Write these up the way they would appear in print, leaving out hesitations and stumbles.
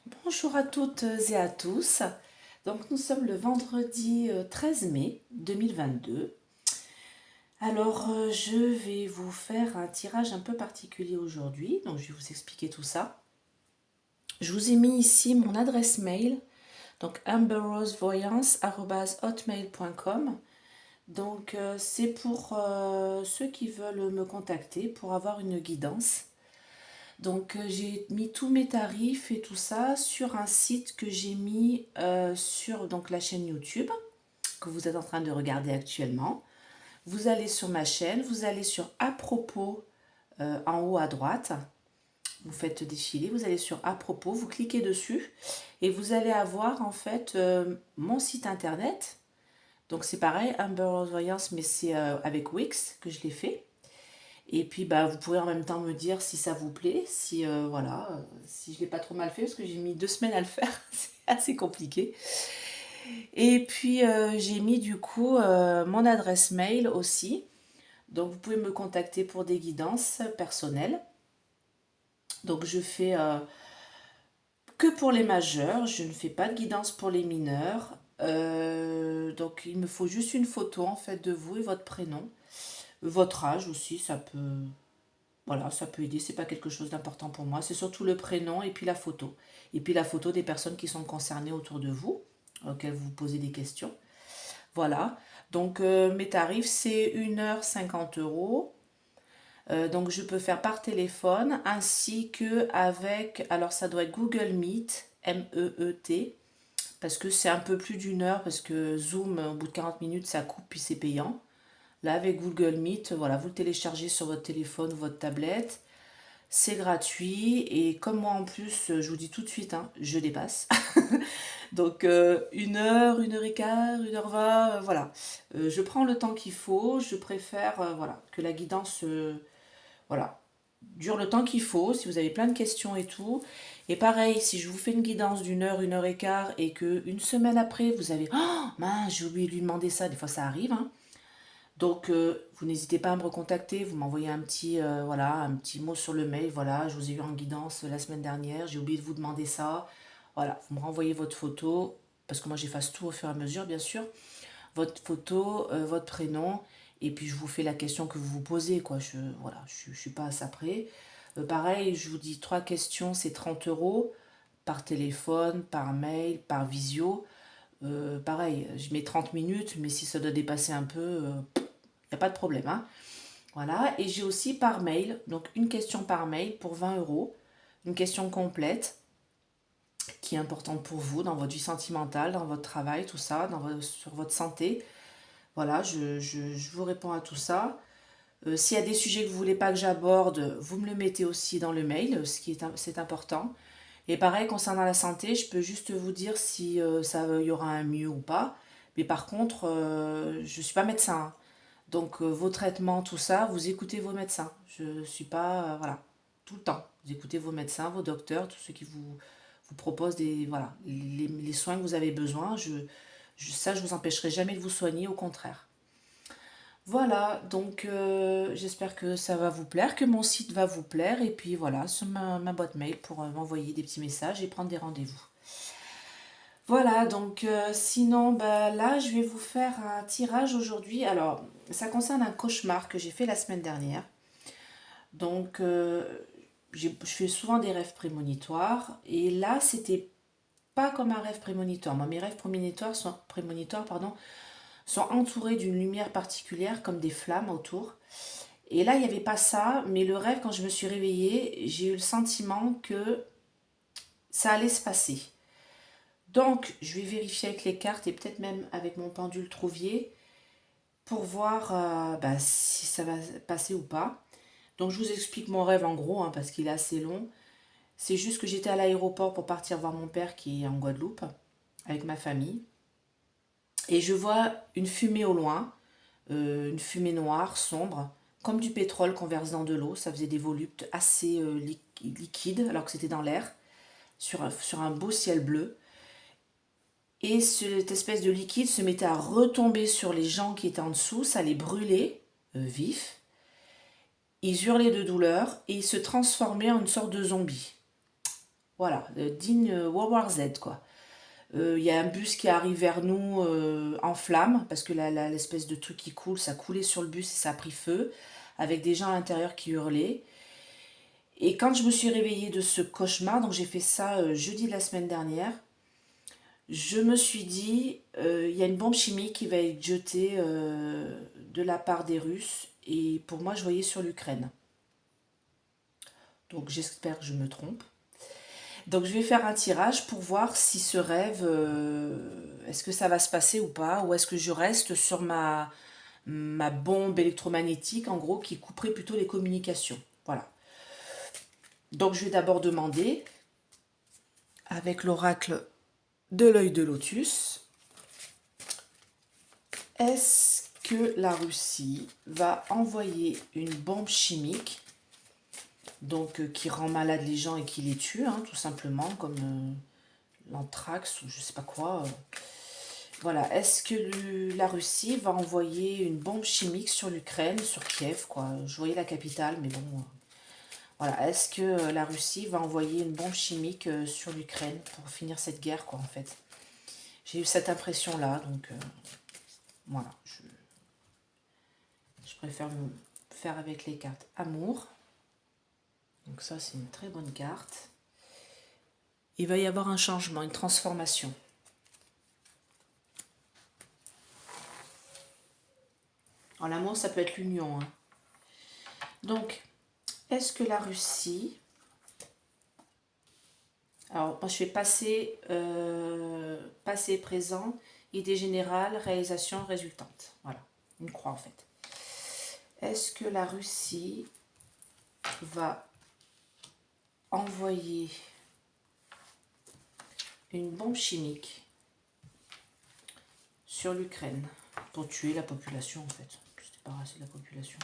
Bonjour à toutes et à tous. Donc nous sommes le vendredi 13 mai 2022. Alors je vais vous faire un tirage un peu particulier aujourd'hui. Donc je vais vous expliquer tout ça. Je vous ai mis ici mon adresse mail. Donc amberrosevoyance@hotmail.com. Donc c'est pour ceux qui veulent me contacter pour avoir une guidance. Donc j'ai mis tous mes tarifs et tout ça sur un site que j'ai mis sur donc, la chaîne YouTube que vous êtes en train de regarder actuellement. Vous allez sur ma chaîne, vous allez sur à propos en haut à droite. Vous faites défiler, vous allez sur à propos, vous cliquez dessus et vous allez avoir en fait mon site internet. Donc c'est pareil, Amber Rose Voyance, mais c'est avec Wix que je l'ai fait. Et puis bah, vous pourrez en même temps me dire si ça vous plaît, si voilà, si je l'ai pas trop mal fait, parce que j'ai mis 2 semaines à le faire, c'est assez compliqué. Et puis j'ai mis du coup mon adresse mail aussi. Donc vous pouvez me contacter pour des guidances personnelles. Donc je fais que pour les majeurs, je ne fais pas de guidance pour les mineurs. Donc il me faut juste une photo en fait de vous et votre prénom. Votre âge aussi, ça peut, voilà, ça peut aider, c'est pas quelque chose d'important pour moi. C'est surtout le prénom et puis la photo. Et puis la photo des personnes qui sont concernées autour de vous, auxquelles vous posez des questions. Voilà. Donc mes tarifs, c'est 1 heure 50 euros. Donc je peux faire par téléphone ainsi que avec, alors ça doit être Google Meet, MEET, parce que c'est un peu plus d'1 heure, parce que Zoom, au bout de 40 minutes, ça coupe puis c'est payant. Là, avec Google Meet, voilà, vous le téléchargez sur votre téléphone ou votre tablette. C'est gratuit et comme moi en plus, je vous dis tout de suite, hein, je dépasse. Donc 1 heure, 1 heure et quart, 1 heure 20, voilà. Je prends le temps qu'il faut, je préfère voilà, que la guidance voilà, dure le temps qu'il faut, si vous avez plein de questions et tout. Et pareil, si je vous fais une guidance d'1 heure, 1 heure et quart et que une semaine après, vous avez «Oh mince, j'ai oublié de lui demander ça», des fois ça arrive, hein. Donc, vous n'hésitez pas à me recontacter, vous m'envoyez un petit, voilà, un petit mot sur le mail, voilà, je vous ai eu en guidance la semaine dernière, j'ai oublié de vous demander ça. Voilà, vous me renvoyez votre photo, parce que moi j'efface tout au fur et à mesure, bien sûr. Votre photo, votre prénom, et puis je vous fais la question que vous vous posez, quoi. Voilà, je suis pas à ça près. Pareil, je vous dis 3 questions, c'est 30 euros par téléphone, par mail, par visio. Pareil, je mets 30 minutes, mais si ça doit dépasser un peu, il n'y a pas de problème, hein. Voilà, et j'ai aussi par mail, donc une question par mail pour 20 euros, une question complète qui est importante pour vous dans votre vie sentimentale, dans votre travail, tout ça, sur votre santé. Voilà, je vous réponds à tout ça. S'il y a des sujets que vous voulez pas que j'aborde, vous me le mettez aussi dans le mail, c'est important. Et pareil, concernant la santé, je peux juste vous dire si il y aura un mieux ou pas. Mais par contre, je ne suis pas médecin, hein. Donc vos traitements, tout ça, vous écoutez vos médecins. Je ne suis pas, voilà, tout le temps. Vous écoutez vos médecins, vos docteurs, tous ceux qui vous proposent voilà, les soins que vous avez besoin. Ça, je vous empêcherai jamais de vous soigner, au contraire. Voilà, donc j'espère que ça va vous plaire, que mon site va vous plaire. Et puis voilà, sur ma boîte mail pour m'envoyer des petits messages et prendre des rendez-vous. Voilà, donc sinon, bah, là, je vais vous faire un tirage aujourd'hui. Alors, ça concerne un cauchemar que j'ai fait la semaine dernière. Donc, je fais souvent des rêves prémonitoires. Et là, c'était pas comme un rêve prémonitoire. Moi, mes rêves prémonitoires, pardon, sont entourés d'une lumière particulière, comme des flammes autour. Et là, il n'y avait pas ça, mais le rêve, quand je me suis réveillée, j'ai eu le sentiment que ça allait se passer. Donc, je vais vérifier avec les cartes et peut-être même avec mon pendule trouvier pour voir bah, si ça va passer ou pas. Donc, je vous explique mon rêve en gros, hein, parce qu'il est assez long. C'est juste que j'étais à l'aéroport pour partir voir mon père qui est en Guadeloupe avec ma famille. Et je vois une fumée au loin, une fumée noire, sombre, comme du pétrole qu'on verse dans de l'eau. Ça faisait des voluptes assez liquides alors que c'était dans l'air, sur un beau ciel bleu. Et cette espèce de liquide se mettait à retomber sur les gens qui étaient en dessous, ça les brûlait vifs. Ils hurlaient de douleur et ils se transformaient en une sorte de zombie. Voilà, digne World War Z, quoi. Il y a un bus qui arrive vers nous en flammes, parce que l'espèce de truc qui coule, ça coulait sur le bus et ça a pris feu, avec des gens à l'intérieur qui hurlaient. Et quand je me suis réveillée de ce cauchemar, donc j'ai fait ça jeudi de la semaine dernière, je me suis dit, il y a une bombe chimique qui va être jetée de la part des Russes, et pour moi, je voyais sur l'Ukraine. Donc j'espère que je me trompe. Donc je vais faire un tirage pour voir si ce rêve, est-ce que ça va se passer ou pas, ou est-ce que je reste sur ma bombe électromagnétique, en gros, qui couperait plutôt les communications. Voilà. Donc je vais d'abord demander, avec l'oracle de l'œil de lotus, est-ce que la Russie va envoyer une bombe chimique, donc qui rend malade les gens et qui les tue, hein, tout simplement, comme l'anthrax ou je sais pas quoi. Voilà, est-ce que la Russie va envoyer une bombe chimique sur l'Ukraine, sur Kiev, quoi. Je voyais la capitale, mais bon. Voilà, est-ce que la Russie va envoyer une bombe chimique sur l'Ukraine pour finir cette guerre, quoi, en fait. J'ai eu cette impression-là, donc voilà. Je préfère me faire avec les cartes amour. Donc ça, c'est une très bonne carte. Il va y avoir un changement, une transformation. En l'amour, ça peut être l'union, hein. Donc, est-ce que la Russie... Alors, moi, je fais passé, passé, présent, idée générale, réalisation, résultante. Voilà, une croix, en fait. Est-ce que la Russie va envoyer une bombe chimique sur l'Ukraine pour tuer la population, en fait, se débarrasser de la population?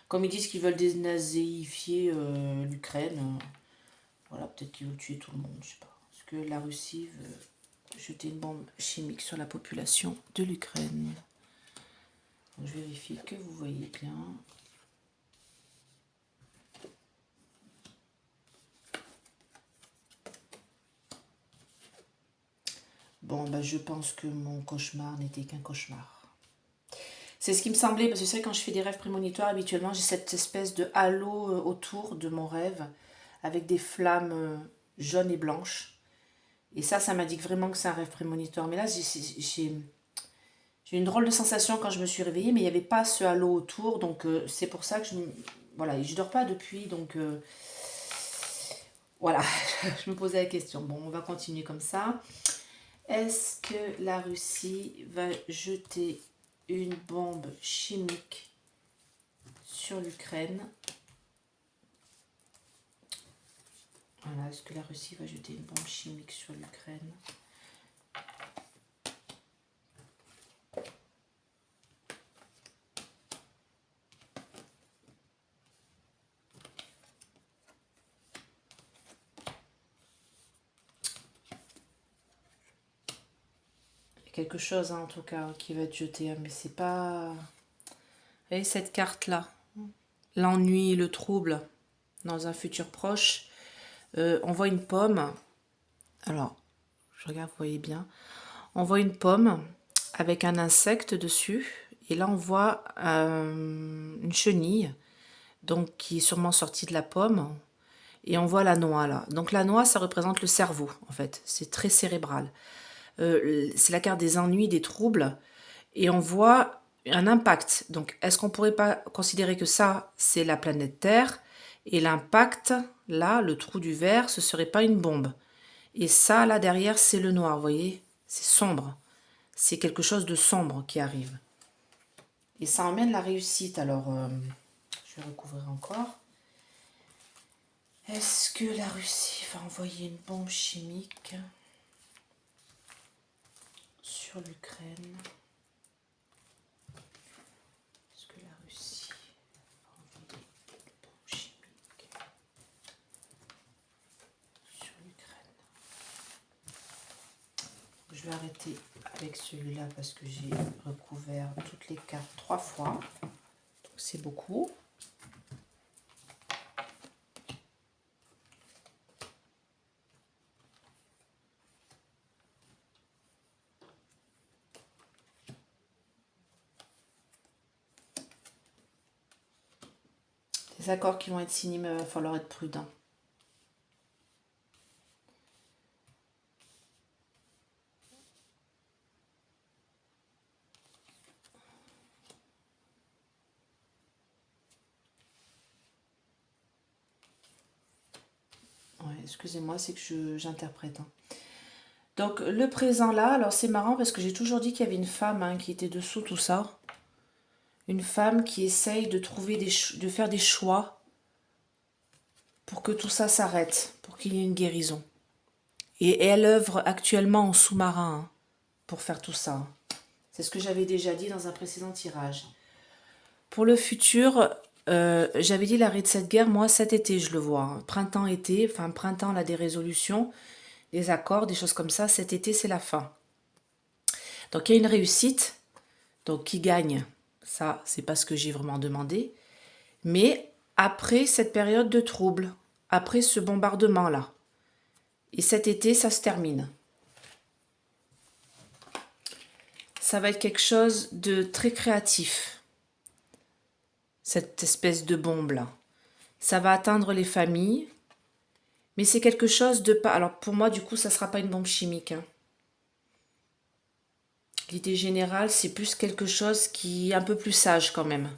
Comme ils disent qu'ils veulent dénazéifier l'Ukraine, voilà, peut-être qu'ils veulent tuer tout le monde, je sais pas. Est-ce que la Russie veut jeter une bombe chimique sur la population de l'Ukraine? Je vérifie que vous voyez bien. Bon, bah, je pense que mon cauchemar n'était qu'un cauchemar. C'est ce qui me semblait, parce que c'est vrai, quand je fais des rêves prémonitoires, habituellement, j'ai cette espèce de halo autour de mon rêve, avec des flammes jaunes et blanches. Et ça m'indique vraiment que c'est un rêve prémonitoire. Mais là, j'ai une drôle de sensation quand je me suis réveillée, mais il n'y avait pas ce halo autour, donc c'est pour ça que voilà, et je dors pas depuis, donc voilà, je me posais la question. Bon, on va continuer comme ça. Est-ce que la Russie va jeter une bombe chimique sur l'Ukraine? Voilà, est-ce que la Russie va jeter une bombe chimique sur l'Ukraine? Quelque chose, hein, en tout cas, qui va être jeté, hein, mais c'est pas... Vous voyez cette carte-là, l'ennui, le trouble dans un futur proche. On voit une pomme. Alors, je regarde, vous voyez bien. On voit une pomme avec un insecte dessus. Et là, on voit une chenille, donc qui est sûrement sortie de la pomme. Et on voit la noix, là. Donc la noix, ça représente le cerveau, en fait. C'est très cérébral. C'est la carte des ennuis, des troubles. Et on voit un impact. Donc, est-ce qu'on pourrait pas considérer que ça, c'est la planète Terre, et l'impact, là, le trou du verre, ce serait pas une bombe? Et ça, là, derrière, c'est le noir, vous voyez? C'est sombre. C'est quelque chose de sombre qui arrive. Et ça emmène la réussite. Alors, je vais recouvrir encore. Est-ce que la Russie va envoyer une bombe chimique sur l'Ukraine? Est-ce que la Russie va envoyer une bombe chimique sur l'Ukraine? Je vais arrêter avec celui-là parce que j'ai recouvert toutes les cartes 3 fois. C'est beaucoup. des accords qui vont être signés, mais il va falloir être prudent. Ouais, excusez-moi, c'est que j'interprète. Hein. Donc le présent là, alors c'est marrant parce que j'ai toujours dit qu'il y avait une femme hein, qui était dessous tout ça. Une femme qui essaye de trouver de faire des choix pour que tout ça s'arrête, pour qu'il y ait une guérison. Et elle œuvre actuellement en sous-marin hein, pour faire tout ça. C'est ce que j'avais déjà dit dans un précédent tirage. Pour le futur, j'avais dit l'arrêt de cette guerre, moi cet été je le vois. Hein. Printemps-été, enfin printemps là des résolutions, des accords, des choses comme ça. Cet été c'est la fin. Donc il y a une réussite, donc qui gagne, ça c'est pas ce que j'ai vraiment demandé. Mais après cette période de trouble, après ce bombardement là, et cet été ça se termine. Ça va être quelque chose de très créatif. Cette espèce de bombe-là. Ça va atteindre les familles, mais c'est quelque chose de pas... Alors pour moi, du coup, ça ne sera pas une bombe chimique. Hein. L'idée générale, c'est plus quelque chose qui est un peu plus sage quand même.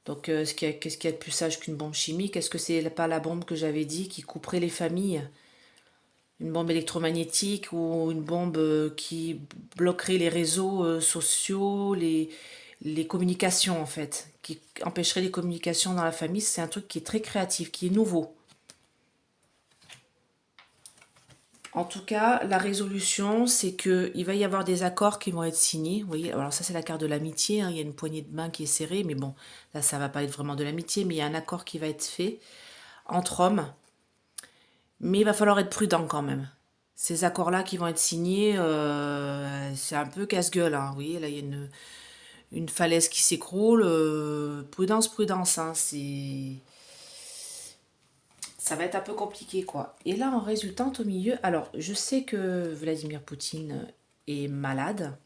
Donc, qu'est-ce qu'il y a de plus sage qu'une bombe chimique? Est-ce que c'est pas la bombe que j'avais dit qui couperait les familles? Une bombe électromagnétique ou une bombe qui bloquerait les réseaux sociaux, les communications en fait, qui empêcherait les communications dans la famille. C'est un truc qui est très créatif, qui est nouveau. En tout cas, la résolution, c'est qu'il va y avoir des accords qui vont être signés. Vous voyez, alors ça c'est la carte de l'amitié, hein. Il y a une poignée de main qui est serrée, mais bon, là ça va pas être vraiment de l'amitié, mais il y a un accord qui va être fait entre hommes. Mais il va falloir être prudent quand même. Ces accords-là qui vont être signés, c'est un peu casse-gueule. Hein. Vous voyez, là il y a une falaise qui s'écroule. Prudence, prudence, hein, ça va être un peu compliqué, quoi. Et là, en résultante, au milieu... Alors, je sais que Vladimir Poutine est malade.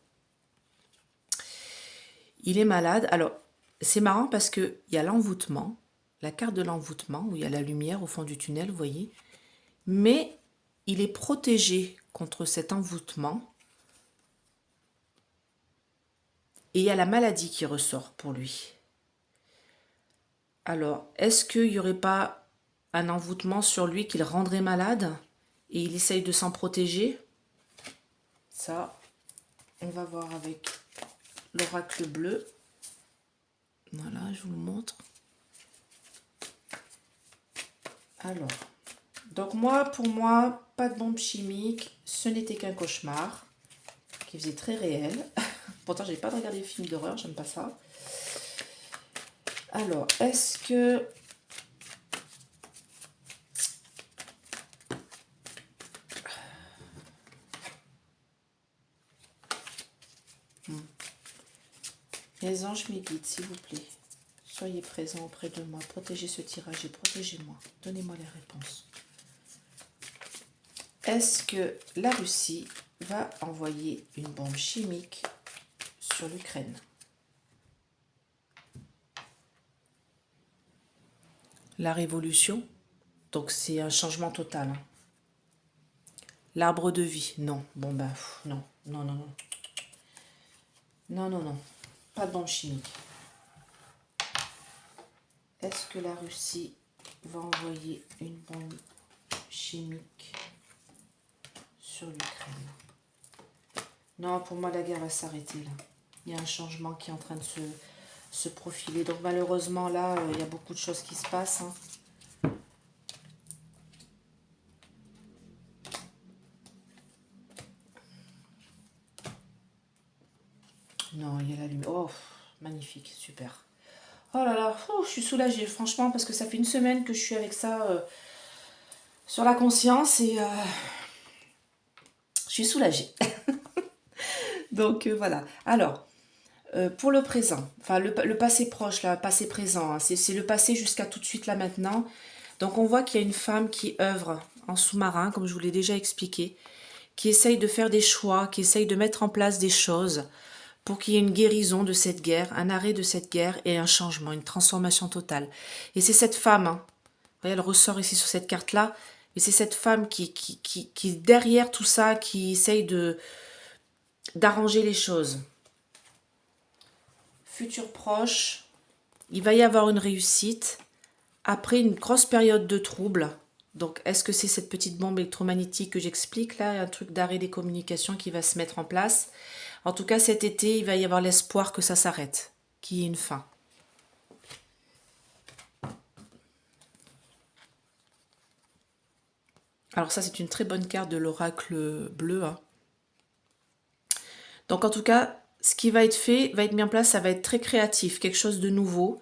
Il est malade. Alors, c'est marrant parce qu'il y a l'envoûtement, la carte de l'envoûtement, où il y a la lumière au fond du tunnel, vous voyez. Mais il est protégé contre cet envoûtement. Et il y a la maladie qui ressort pour lui. Alors, est-ce qu'il n'y aurait pas un envoûtement sur lui qui le rendrait malade et il essaye de s'en protéger? Ça, on va voir avec l'oracle bleu. Voilà, je vous le montre. Alors, donc pour moi, pas de bombe chimique, ce n'était qu'un cauchemar qui faisait très réel. Pourtant, je n'ai pas de regarder des films d'horreur, j'aime pas ça. Alors, est-ce que... Les anges me guident, s'il vous plaît. Soyez présents auprès de moi. Protégez ce tirage et protégez-moi. Donnez-moi les réponses. Est-ce que la Russie va envoyer une bombe chimique sur l'Ukraine? La révolution, donc c'est un changement total. Hein. L'arbre de vie, non. Bon ben, non, non, non, non. Non, non, non. Pas de bombe chimique. Est-ce que la Russie va envoyer une bombe chimique sur l'Ukraine? Non, pour moi, la guerre va s'arrêter là. Il y a un changement qui est en train de se profiler. Donc malheureusement, là, il y a beaucoup de choses qui se passent. Hein. Non, il y a la lumière. Oh, magnifique, super. Oh là là, je suis soulagée, franchement, parce que ça fait une semaine que je suis avec ça sur la conscience et je suis soulagée. Donc voilà. Alors, pour le présent, enfin le passé proche, là, passé présent, hein, c'est le passé jusqu'à tout de suite là maintenant. Donc on voit qu'il y a une femme qui œuvre en sous-marin, comme je vous l'ai déjà expliqué, qui essaye de faire des choix, qui essaye de mettre en place des choses pour qu'il y ait une guérison de cette guerre, un arrêt de cette guerre et un changement, une transformation totale. Et c'est cette femme, hein, vous voyez, elle ressort ici sur cette carte-là, et c'est cette femme qui, derrière tout ça, qui essaye d'arranger les choses. Futur proche, il va y avoir une réussite après une grosse période de trouble. Donc, est-ce que c'est cette petite bombe électromagnétique que j'explique là, un truc d'arrêt des communications qui va se mettre en place? En tout cas, cet été, il va y avoir l'espoir que ça s'arrête, qu'il y ait une fin. Alors ça, c'est une très bonne carte de l'oracle bleu, hein. Donc en tout cas, ce qui va être fait, va être mis en place, ça va être très créatif, quelque chose de nouveau.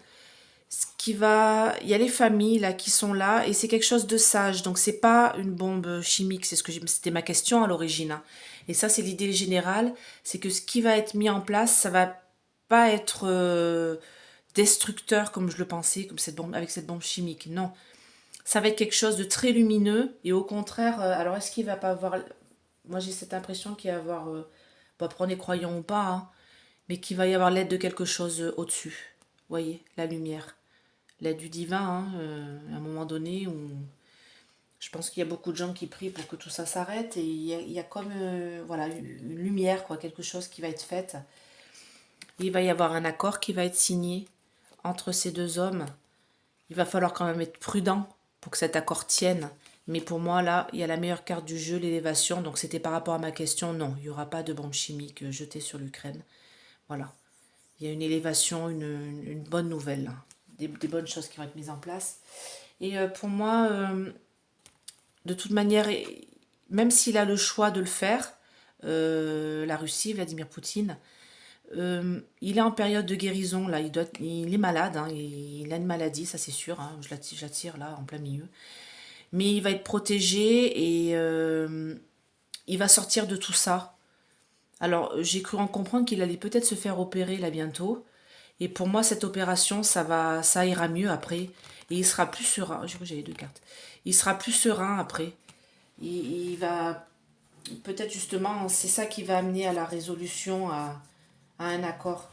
Il y a les familles là qui sont là et c'est quelque chose de sage. Donc c'est pas une bombe chimique, c'était ma question à l'origine, hein. Et ça, c'est l'idée générale, c'est que ce qui va être mis en place, ça va pas être destructeur comme je le pensais, comme cette bombe, avec cette bombe chimique. Non, ça va être quelque chose de très lumineux et au contraire, alors est-ce qu'il va pas avoir, moi j'ai cette impression qu'il va y avoir, bah, prenez croyant ou pas, hein, mais qu'il va y avoir l'aide de quelque chose au-dessus. Vous voyez, la lumière, l'aide du divin, hein, à un moment donné où je pense qu'il y a beaucoup de gens qui prient pour que tout ça s'arrête et il y a comme voilà, une lumière, quoi, quelque chose qui va être faite. Il va y avoir un accord qui va être signé entre ces deux hommes. Il va falloir quand même être prudent pour que cet accord tienne. Mais pour moi, là, il y a la meilleure carte du jeu, l'élévation. Donc c'était par rapport à ma question, non, il n'y aura pas de bombe chimique jetée sur l'Ukraine. Voilà. Il y a une élévation, une bonne nouvelle, hein. Des bonnes choses qui vont être mises en place. Et pour moi, de toute manière, même s'il a le choix de le faire, la Russie, Vladimir Poutine, il est en période de guérison, là, il est malade, hein, il a une maladie, ça c'est sûr, hein, je la tire là, en plein milieu. Mais il va être protégé et il va sortir de tout ça. Alors, j'ai cru en comprendre qu'il allait peut-être se faire opérer là bientôt. Et pour moi, cette opération, ça ira mieux après. Et il sera plus serein. Je crois que j'avais deux cartes. Il sera plus serein après. Il va, peut-être justement, c'est ça qui va amener à la résolution, à un accord.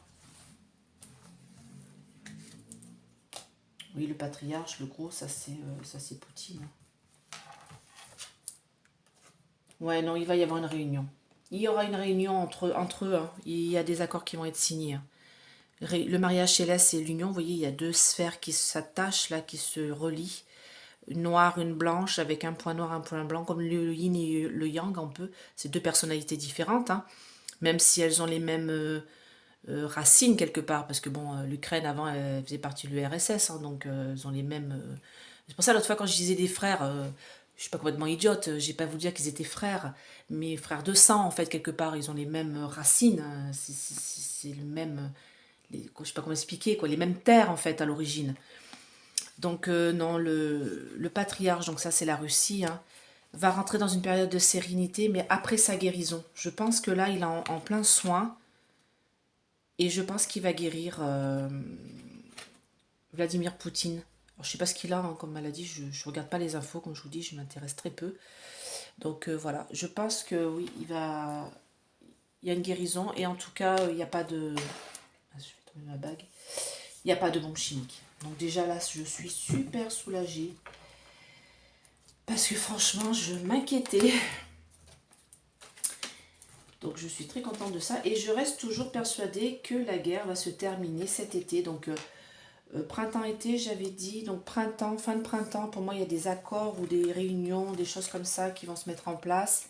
Oui, le patriarche, le gros, ça c'est Poutine. Ouais, non, il va y avoir une réunion. Il y aura une réunion entre eux, hein. Il y a des accords qui vont être signés, hein. Le mariage céleste et l'union, vous voyez, il y a deux sphères qui s'attachent, là, qui se relient. Une noire, une blanche, avec un point noir, un point blanc, comme le yin et le yang, un peu. C'est deux personnalités différentes, hein, même si elles ont les mêmes racines, quelque part, parce que, bon, l'Ukraine, avant, elle faisait partie de l'URSS, hein, donc elles ont les mêmes... C'est pour ça, l'autre fois, quand je disais des frères, je suis pas complètement idiote, j'ai pas voulu dire qu'ils étaient frères, mais frères de sang, en fait, quelque part, ils ont les mêmes racines, hein, c'est le même... je sais pas comment expliquer, quoi, les mêmes terres, en fait, à l'origine. Donc, non, le patriarche, donc ça, c'est la Russie, hein, va rentrer dans une période de sérénité, mais après sa guérison. Je pense que là, il est en plein soin, et je pense qu'il va guérir Vladimir Poutine. Alors, je sais pas ce qu'il a, hein, comme maladie, je ne regarde pas les infos, comme je vous dis, je m'intéresse très peu. Donc voilà, je pense que oui, il y a une guérison, et en tout cas, il n'y a pas de... Ah, je vais tomber ma bague. Il n'y a pas de bombe chimique. Donc déjà là, je suis super soulagée. Parce que franchement, je m'inquiétais. Donc je suis très contente de ça. Et je reste toujours persuadée que la guerre va se terminer cet été. Donc printemps-été, j'avais dit. Donc printemps, fin de printemps, pour moi, il y a des accords ou des réunions, des choses comme ça qui vont se mettre en place.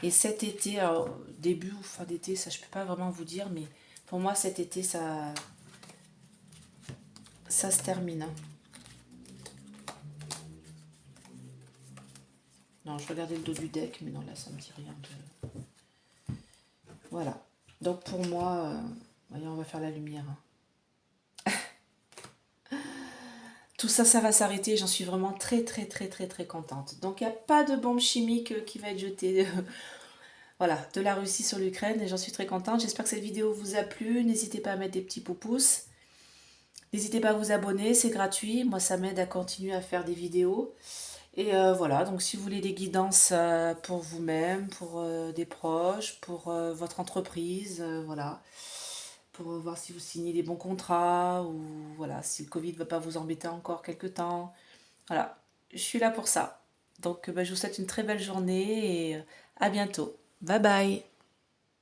Et cet été, alors, début ou fin d'été, ça je peux pas vraiment vous dire. Mais pour moi, cet été, ça se termine, hein. Non, je regardais le dos du deck, mais non, là, ça me dit rien de... Voilà. Donc, pour moi, voyez, on va faire la lumière, hein. Tout ça, ça va s'arrêter. J'en suis vraiment très, très, très, très, très contente. Donc, il n'y a pas de bombe chimique qui va être jetée, voilà, de la Russie sur l'Ukraine. Et j'en suis très contente. J'espère que cette vidéo vous a plu. N'hésitez pas à mettre des petits pouces. N'hésitez pas à vous abonner, c'est gratuit. Moi, ça m'aide à continuer à faire des vidéos. Et voilà, donc si vous voulez des guidances pour vous-même, pour des proches, pour votre entreprise, voilà. pour voir si vous signez les bons contrats ou voilà, si le Covid ne va pas vous embêter encore quelque temps. Voilà, je suis là pour ça. Donc, bah, je vous souhaite une très belle journée et à bientôt. Bye bye.